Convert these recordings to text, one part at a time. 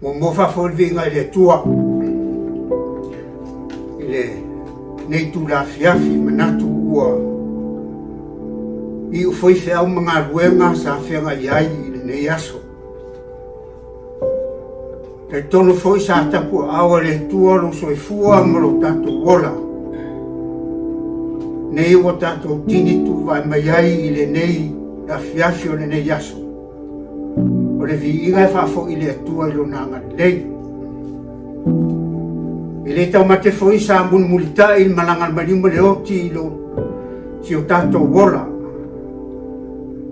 mo whawhorwinga I le tua I le nei tu la Afiafi manatu ua I ufoi whiau mga ruenga sa whianga iai I le nei aso. Te tono foi sa tapu awa le tua lo soifua ma lo tato wola. Nei o tato tini tu vai mai ai I le nei Afiafi o le nei aso. O le vi inga e whafo I le atua I lo nanga lei. I le tau mate foi sa mulmulita I malangal marima le oti I lo si o tato wola.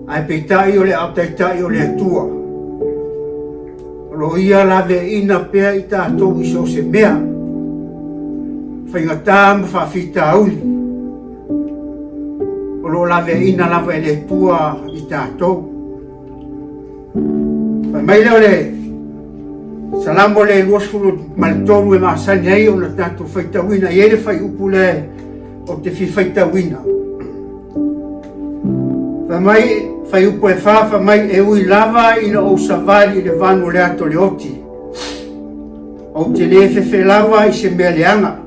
Ai peitai o le autaitai o le atua. Lo ia lave ina pea I tātou I so se mea. Whaingata ma whawhita auli. O lo lave ina lave le tua I tātou. Mai leo le salamo le luasfulu malitoru e maasani ai o na tātou whaitawina. I ere whai upu le o te whaitawina. Mai fai upo e whawha mai e ui lava ina o savali le vanu le ato le oti. O te lewhewhe lava I se mea leanga.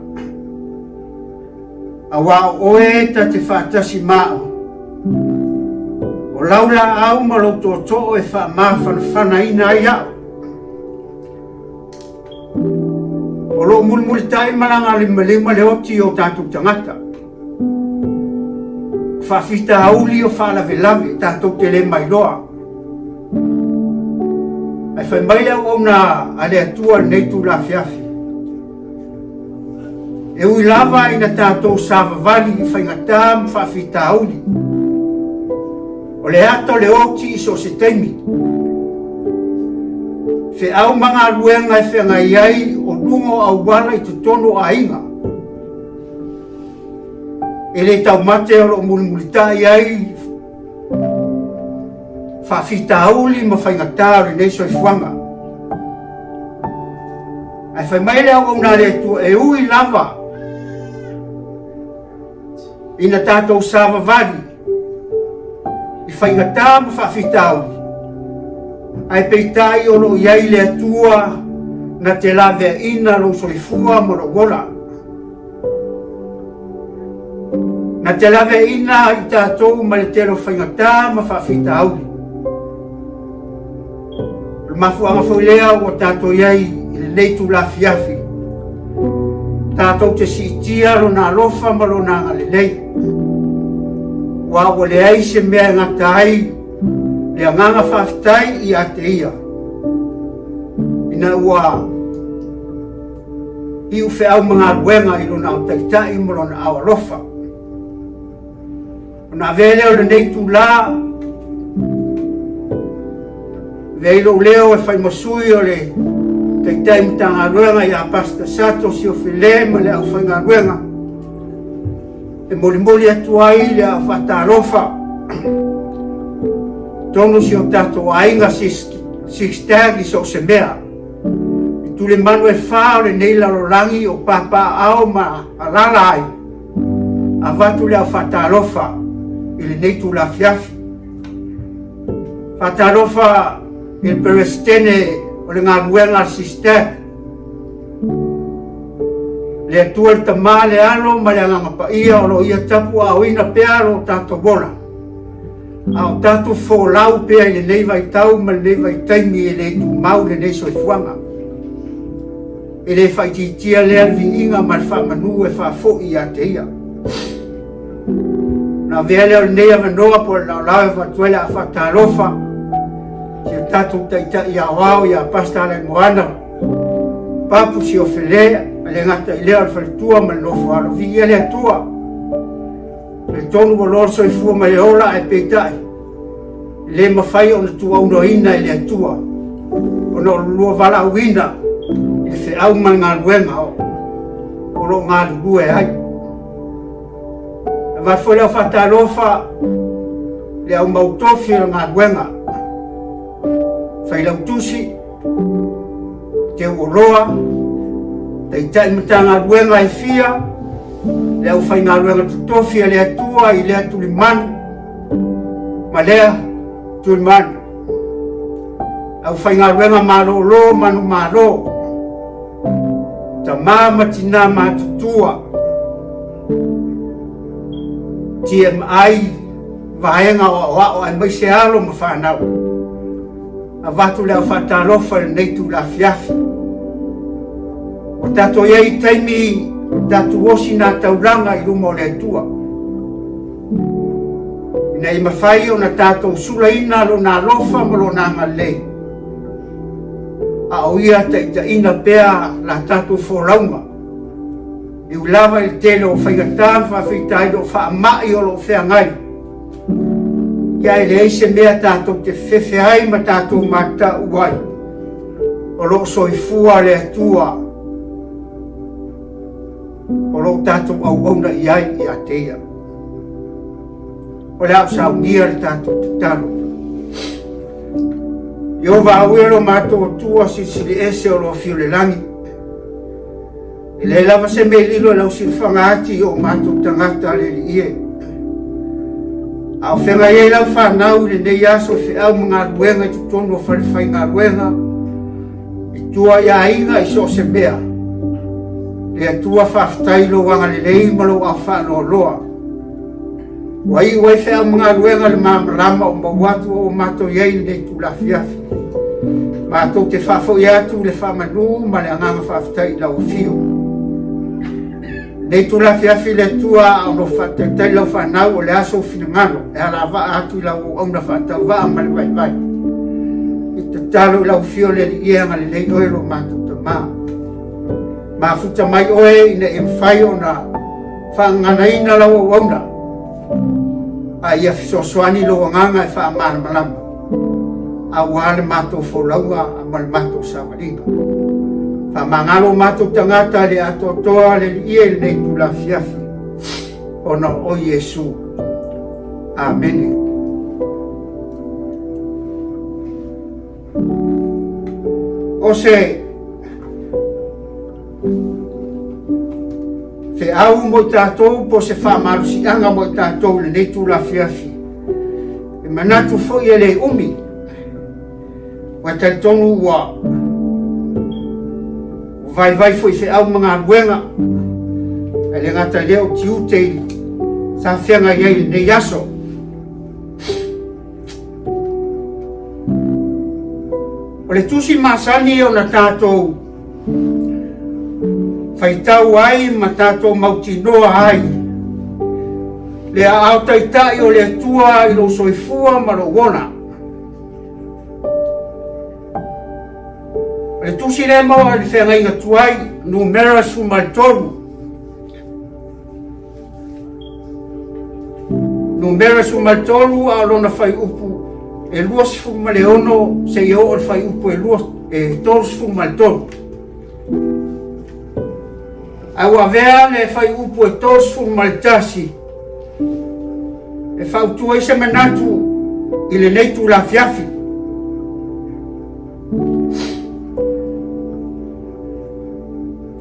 A wā oe ta te whātasi mao. O laula au ma lo tō tō e wha mawhana ina ai au. O lo mulmultai malanga lima le oti o tātou tangata. Whawhita auli o whalawe tātou te le mai loa. Ai whai mai lau au na ale atua nei tu la Afiafi. E ui lava ina tātou savavali I whaingatā ma whawhita auli. O le ato le oti I so se teimi. Whe au mga ruenga e whenga iai o lungo au wala I tutono a inga. E le tau mate o lo mulmulita iai whawhita auli ma whaingatā o nei soifuanga. Ai whai mai leo au nā le tu e ui lava ina tātou savavali I whaingatā ma whawhita auli. Ai peitai o lo iai le atua na te lawe ina lo soifua ma lo wola. Na te lawe ina I tātou ma le tero whaingatā ma whawhita auli. Mafuanga whaulea o tātou iai I le leitu la Afiafi. Tātou te siitia lo nā lofa ma lo nā ngale lei. Wa o le ai se mea ngata ai le anganga whawhitai I ate ia. Ina ua I uwhe au mga ruenga I lo nā o taitai ma lo nā awa lofa. Na vele o le nei tu la veilo leo e whai masui o le teitai mtanga ruenga I a pasta sato si o whele ma le au whainga ruenga e moli atu ai le a whatarofa tonu si o tato ainga SISDAC I so se mea I tu le manu e wha o le nei larolangi o papa ao ma alala ai a vatu le au whatarofa I le nei tu la Afiafi. Whatarofa il perestene o le ngā ruenga SISDAC. Le atua le tamā le alo ma le angangapa ia o lo ia tapu a oina pea lo tātou bola. A o tātou wholau pea I le nei vai tau ma le nei vai taimi I le tu mau le nei soifuanga. I le whaititia le alvi inga ma le whamanu e whafoi a te ia. Na vele o nei avanoa po na lawe watuele a whatarofa si o tātou taita I a wao I a pasta ala moana papu si o whelea le ngata I lea al whalitua ma le nofo alo vi ia le atua le tonu o lorso I fua ma le ola e peitai le mawhai o na tua uno ina I le atua o na lua vala uina I le whe au ma ngā ruenga o lo ngā lue ai. Va foi la whatarofa le au mautofi o ngā ruenga. Whai lau tusi, te uoloa, te itai mata ngā ruenga e fia, le au whai ngā ruenga tutofi le atua I le atu li manu, ma lea tu li manu. au whaingaruenga marolo manu maro ta mama tina matutua TMI vaenga o ai mai se alo ma whanau a watu leo whatalofa nei tu la Afiafi o tato iei taimi tatu osi na tauranga i rumo le tua ina i mawhai o na tato sula ina lo na lofa ma lo na ngalei a o ia ta ina pea la tato whoraunga i ulawa i tele o whaigatan whawhitai o whaamai o lo wheangai ia i le eise mea tato te whewhe ai ma tato mata uai o lo soifua le atua o lo tato au auna i ai i ateia o le au saunia le tato te talo i o vauelo mato o tua sisili ese o lo fio le langi i le lava se me lilo lau silfangati o mato tangata le li ie au whenga ie lau whanau le nei aso whi au mga ruenga i tutono o whalewhai ngā ruenga i tua ia inga i so se mea le atua whaftailo wanga le lei malo au whano loa wai wai whea mga ruenga le mamarama o mawatu o mato iei nei tu la Afiafi mato te whafo i atu le whamanu ma le anganga whaftai lau fio nei tu la Afiafi le tua au no whatetai lau whanau o le aso finangano e ala wa atu lau au na whatau wa ama le vai vai i te talo lau fio le li ianga le lei oelo mato te maa ma futa mai oe ina e mwhai o na whangana ina lau au auna a ia fisosoani lo nganga e whaamana malama a wale mato wholaunga a male mato sawaringa whamangalo mato tangata le atotoa le ie le nei tu la Afiafi ona o Yesu. Amen. O se te au mo tātou po se whamarusianga mo tātou le nei tu la Afiafi e manatu fo i le umi wa taitonu wa vai vai fo i se au mga ruenga e le ngata leo tiu te sa whianga iei nei aso o le tusi masani o na tātou whaitau ai ma tātou mautinoa ai le au taitai o le tua i lo soifua ma lo wona le tusi le maua le whenga inga tuai numera sumaltonu numera sumaltonu a lona whai upu e lua sifu ma le ono se i o le whai upu e lua e tolu sifu maltonu au avea le whai upu e tolu sifu maltasi e whautua i se manatu i le nei tu la Afiafi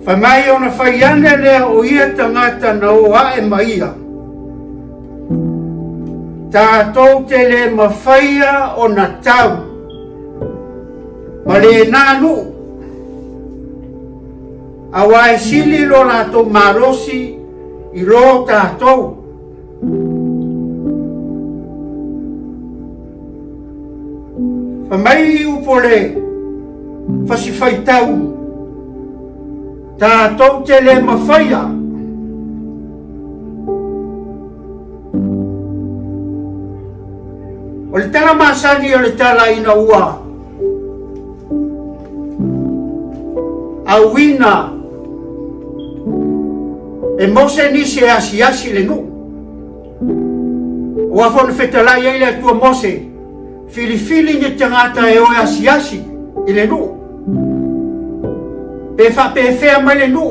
whamai o na whaiane lea o ia tangata na o ae maia tātou te le mawhaia o na tau ma le nānu a wae sili lo lātou marosi i lo tātou whamai upo le whasifai tātou te le mawhaia o le tala masani o le tala ina ua auina e mose nisi e asi le nu o afona whetalai ei le tua mose filifili ni tangata e o asi i le nu pe fa pe fea mai le nu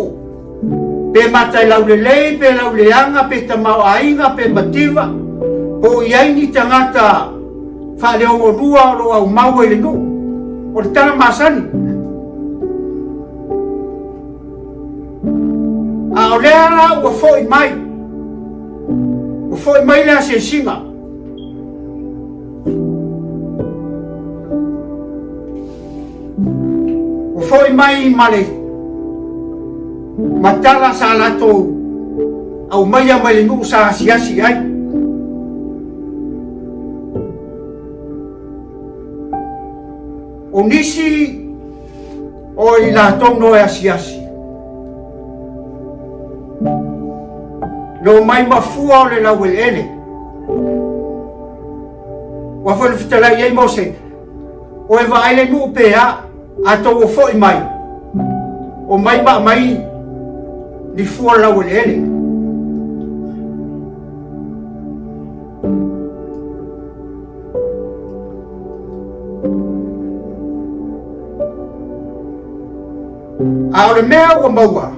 pe matai lau le lei pe lau le anga pe tamau ainga pe mativa o iai ni tangata fa le o rua lo au mau le nu o le tala masani a o le ara o foi mai le se singa foi mai male matala sa lato au mai mai nu sa siasi ai o nisi o i lato no e siasi no mai mafua o le lauele wa foi fitala ia mose o e vai le nu pea ato o foi mai o mai ba mai di fua lauele a le mea o maua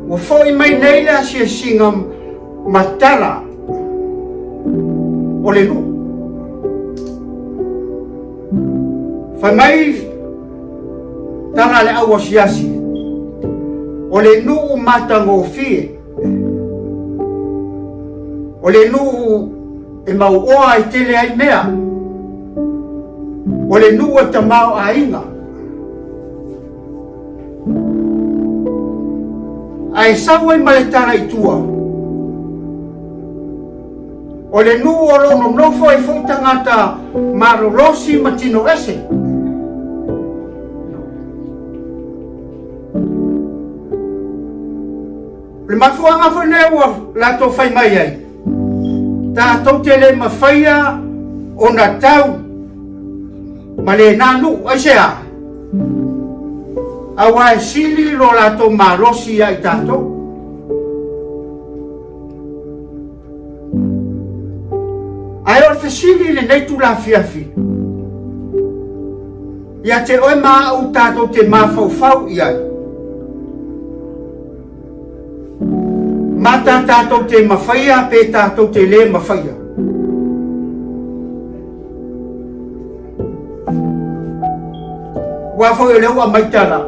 o foi mai nei la si singa matala o le nu fa mai tana le awa siasi o le nu matango fie o le nu e mau oa i tele ai mea o le nu e tamau a inga ai sawa i maletara i tua o le nu o lono nofo e foi tangata marolosi matino ese le mafuanga foi neua la to fai mai ai ta to tele mafaya o na tau ma le nanu ai sea awa e sili lo la to marosi ai tato ai o te sili le nei tu la Afiafi ia te oe maa u tato te mafau iai mata tato te mawhaia pe tato te le mawhaia wafo e leo a maitara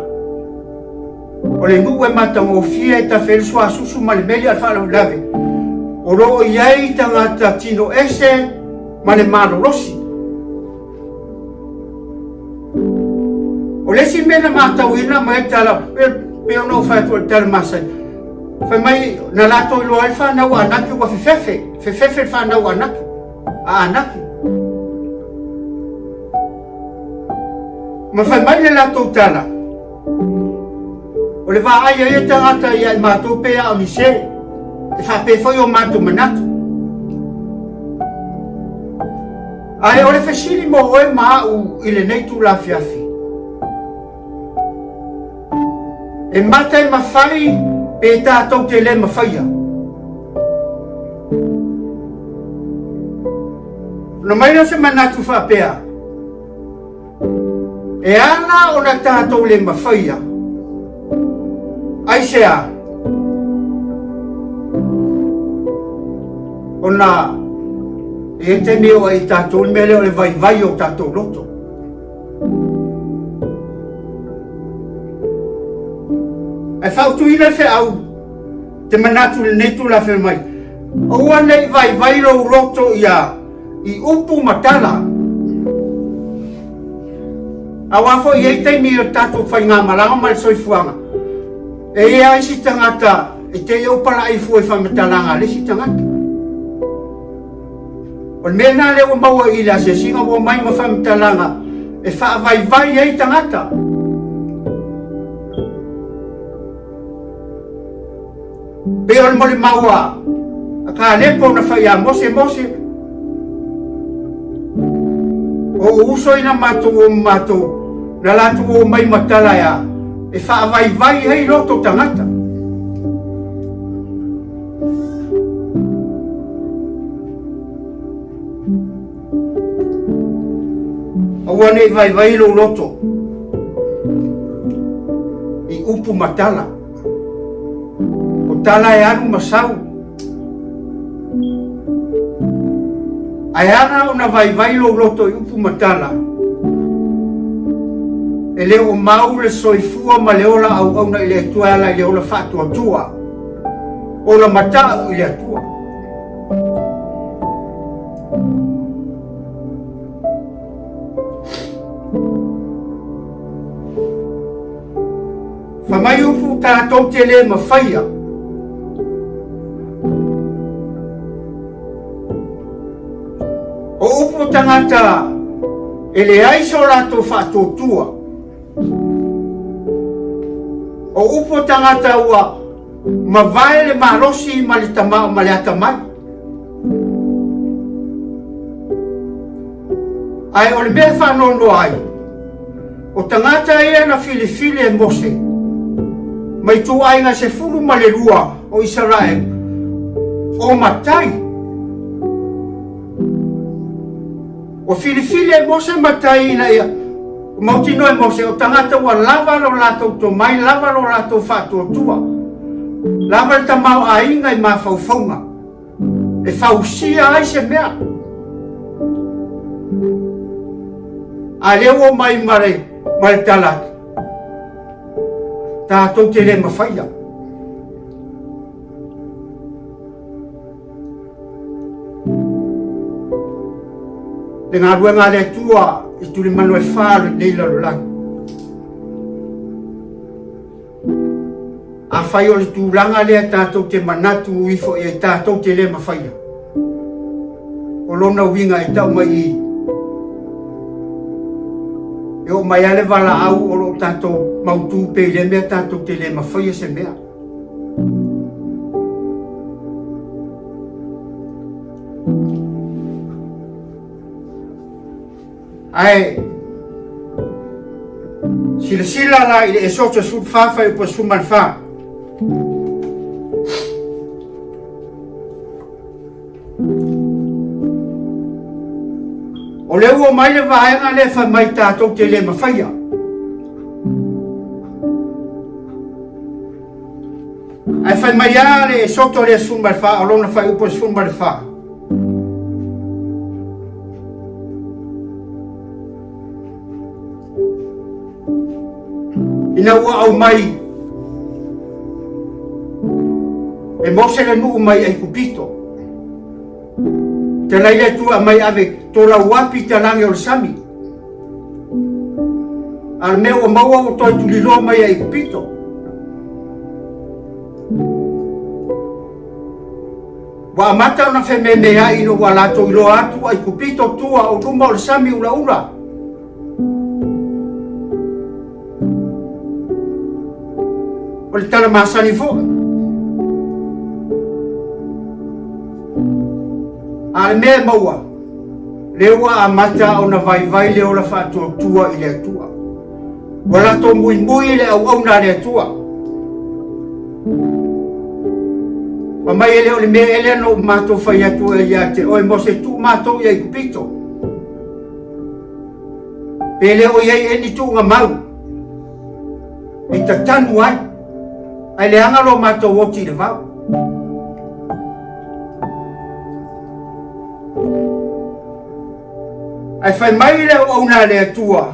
o le ngu e mata o fia e ta whelsua susu ma le meli al whala lave o roo iai tangata tino ese ma le maro rosi o lesi mena mata uina ma e tala pe ono whaitu al tala masai whai mai na lato ilo ai whanau anaki wa fefefe whanau anaki a anaki ma fai mai le lato tala o le va ai e tangata ia i mato pea o nise e fa pe foi o mato manatu ai o le fesili mo oe mau i le nei tu la Afiafi e mata e mawhai pe tātou te le mawhaia no mai no se manatu whapea e ana o na tātou le mawhaia ai sea o na e te meo ai tātou mele o le vai o tātou loto e whautu ina whe au te manatu le netu la whe mai o ua nei vai lo loto ia i upu matala a wafo i eitei mi o tātou whai ngā malanga mai soifuanga e ia isi tangata e te iau pala ai fu e whamatalanga le si tangata o mena le o maua i la se singa o mai ma whamatalanga e wha vai ei tangata pe o mole maua a ka lepo na whai a mose o uso ina matou na latu o mai matala ya e wha vai hei loto tangata aua nei vai lo loto i upu matala o tala e anu masau ai ana ona vai lo loto i upu matala e leo mau le soifua ma leo la au na ile tua la leo la fatu atua o la mata ile atua Whamai upu tātou te le mawhaia. O upu tangata e le aiso lato whātotua. O upu tangata ua mawai le marosi ma le tamao ma le atamai. Ai o le mea whanono ai. O tangata ea na filifili e Mose. Mai tu ai nga se fulu ma le rua o Israel. O matai. O filifili e Mose matai na ia. Mautino e Mose o tangata ua lava lo lato to mai lava lo lato whatua tua. Lava le tamau a inga i mawhauwhaunga. E whausia ai se mea. A leo mai mare talat. Tātou te le mawhaia. Le ngā ruenga le tua i tuli manu e whāru nei larulang. A whai o le tūranga lea tātou te manatu ifo e tātou te le mawhaia. O lona winga e tau mai i. E o mai ale wala au o lo tātou mautu pe le mea tātou te le mawhaia se mea. Ai, sila la i le e soto su whawhai upa suman wha. O leo o mai le vaenga le wha mai tātou te le mawhaia. Ai whai mai a le e soto le suman wha, o lona whai upa suman wha. Ina ua au mai e Mose le nuu mai ai kupito. Te lai le tua mai ave tola wapi te lange o sami. Al mea o maua o toi tulilo mai ai kupito. Wa amata ona fe mea ino wa lato ilo atu ai kupito tua o luma o sami ula ula. O le tala masani fo. Ale mea maua. Lewa a mata o na vai leo la whātua tua i le atua. Wala to mui le au na le atua. Ma mai ele o le mea ele no mato whai atua i ate. Oi Mose tu mato i ai kupito. Pele o iei eni tu nga mau. E ta tanu ai. Ai le anga lo mato woti le vau. Ai fai mai le o una le atua.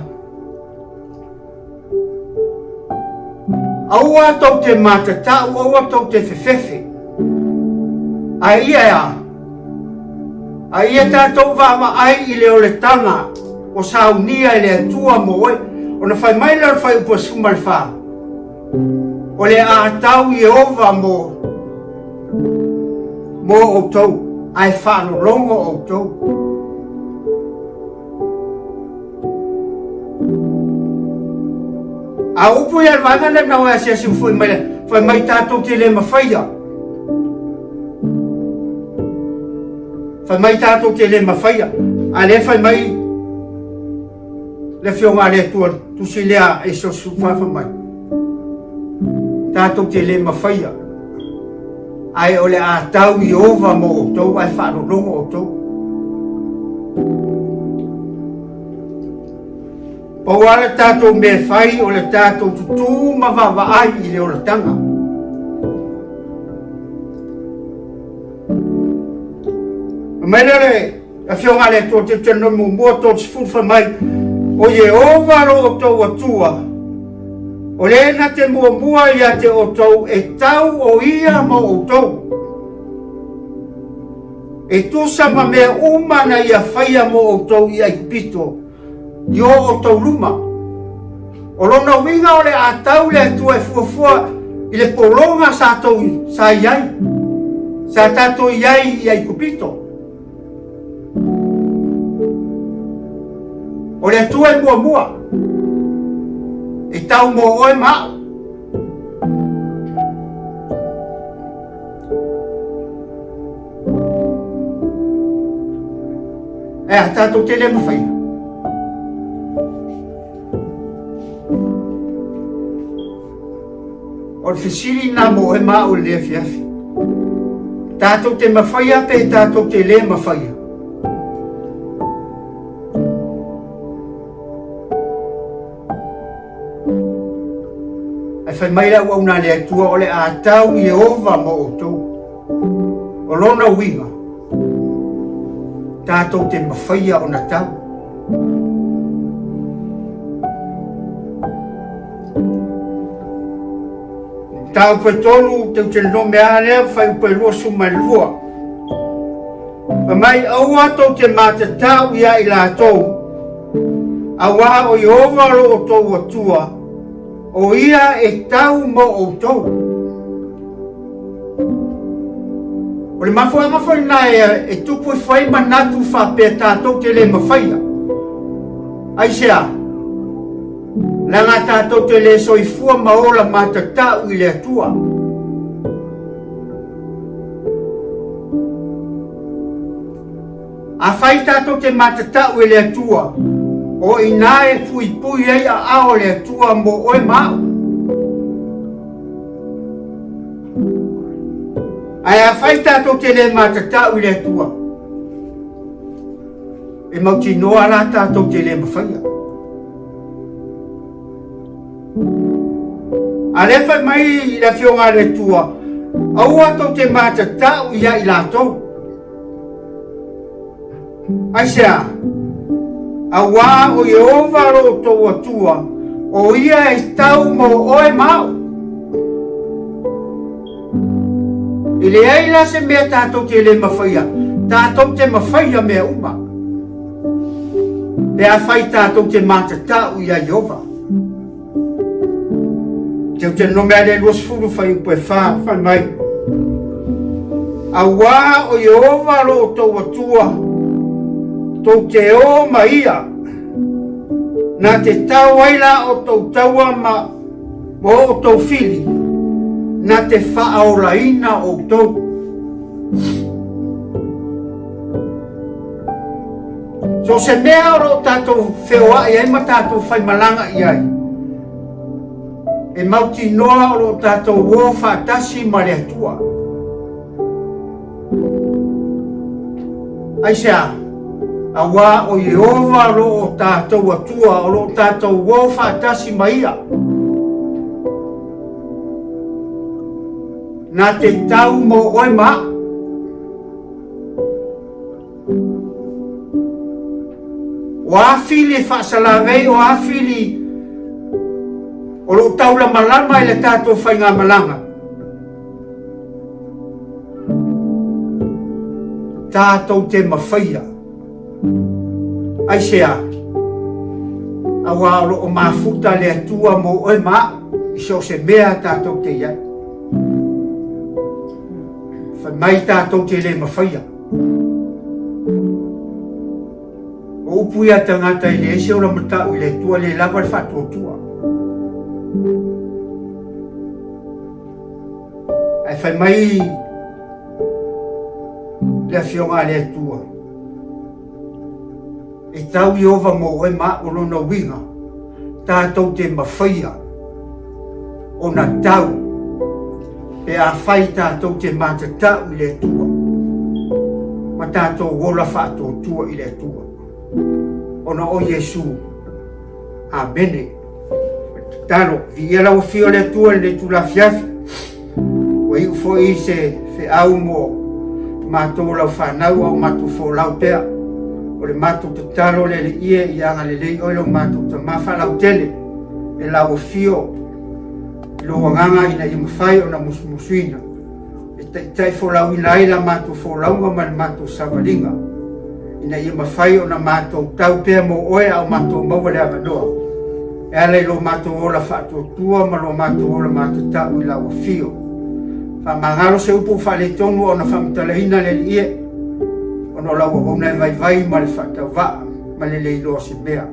Aua tau te matata, aua tau te fefefe. Ai ia ea. Ai ia tātou vava ai i le o le tanga o saunia i le atua mo oi. O na fai mai le fai upo sumal wha. O le a tau i ova mo o tau. Ai whano longo o tau. A upu ia vanga le na oa sia fai mai tātou te le mawhaia. Fai mai tātou te le mawhaia. A le fai mai le whionga le tua tusi lea e so su whafa mai. Tātou te le mawhaia. Ai o le a tau i ova mo o tau, ai whano longo o tau. O wale tātou me whai o le tātou tutu mawawa ai i le o le tanga. Menere, a whionga le tō te tēnā mua tō te fufa mai, o ye ovaro o tau atua. O le na te mua i a te o tau e tau o ia mo o tau. E tūsa ma mea umana i a whaia mo o tau i a pito. Yo o tau luma. O lona winga o le atau le atua e fuafua i le polonga sa tau sa iai. Sa tato iai i ai kupito. O le atua e mua mua. E tau mo oe mao. E a tato te le mawhaia. O le fesiri na mo oe mao le afiafi. Tato te mawhaia pe tato te le mawhaia. Fai mai la ua una le atua o le atau i ova mo o tau. O lona winga. Tātou te mawhaia o na tau. Tau pe tolu te te nome a lea fai upe lua suma lua. Pa mai au ato te mata tau ia i la tau. Awa o i ova lo o tau atua. O ia e tau mo o tau. O le mawhai na e tupu e whai manatu whapea tātou te le mawhaia. Ai sea, langa tātou te le soifua maola matatau i le atua. A whai tātou te matatau i le atua. O ina e pui pui ei a ao le atua mo oe mao. Ai a whai tātou te le matatau i le atua. E mauti noa la tātou te le mawhaia. A le whai mai i la fionga le atua. Au atou te matatau ia i lātou. Ai sea. Awa o Yehova ro tō atua, o ia e tau mo oe mau. I le eila se mea tātou te le mawhaia, tātou te mawhaia mea uma. E a whai tātou te matatau ia Yehova. Teo te nome ale luas furu whai upe whai mai. Awa o Yehova ro tō atua, tau te o maia, na te tau aila o tau taua ma mo o tau fili, na te whaaolaina o tau. So se mea ro tātou Feauai ai ma tātou whai malanga i ai. E mauti noa ro tātou wo whaatasi ma le atua. Ai sea, awa o Yehova lo o tātou atua o lo tātou wo whaatasi maia. Nā te tau mo oe ma. O awhili whaasalawei, o awhili o lo taula malama i le tātou whainga malanga. Tātou te mawhaia. Ai sea, awa alo o mafuta le atua mo oe ma, i so se mea tātou te iai. Whai mai tātou te le mawhaia. O upu ia tangata i le ese ora matau i le tua le lawa le whatotua. Ai whai mai le fionga le atua. E tau Yehova mo oe ma o lona winga, tātou te mawhaia o na tau, e a whai tātou te matatau i le tua, ma tātou wola whātou tua i le tua. O na o Yesu, Amene. Tano, vi ela o fio le tua le tu la Afiafi, o i ufo i se Feauai mo mātou lau whanau o mātou fo lau pea. O le mātou te talo le ie i anga le lei oilo mātou te mawhalau tele e lau o fio lo wanganga ina i mawhai o na musumusuina e tai fo lau ina ila mātou fo launga ma le mātou savalinga ina i mawhai o na mātou tau pea mo oe au mātou maua le avanoa ala lo matola fa'atuatua ma lo matola matata'u i lauafio fa'amagalo se upu fa'aletonu ona fa'amatalaina le li'ie ona o laua'auna e vaivai ma le fa'atauva'a ma le leiloa se mea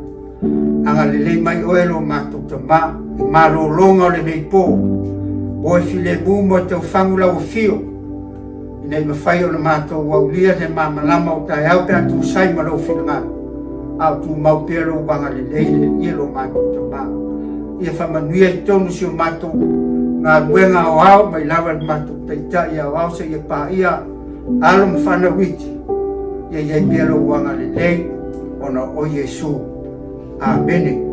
aga lelei mai oe lo matou tamā i malōloga o lenei pō o e filebu mo e taufagu lauafio inei mafai ona matou aulia le mamalama o taeau pe atusai ma lou finagalo au tumau pea lou vaga lelei le li'ie lo matou tamā ia fa'amanuia i tonu si o matou galuega aoao mai lava le matou taita'i aoao se ia pa'ia alo ma fa'anauiti ia iai pea lou vaga lelei ona o Iesu. Amene.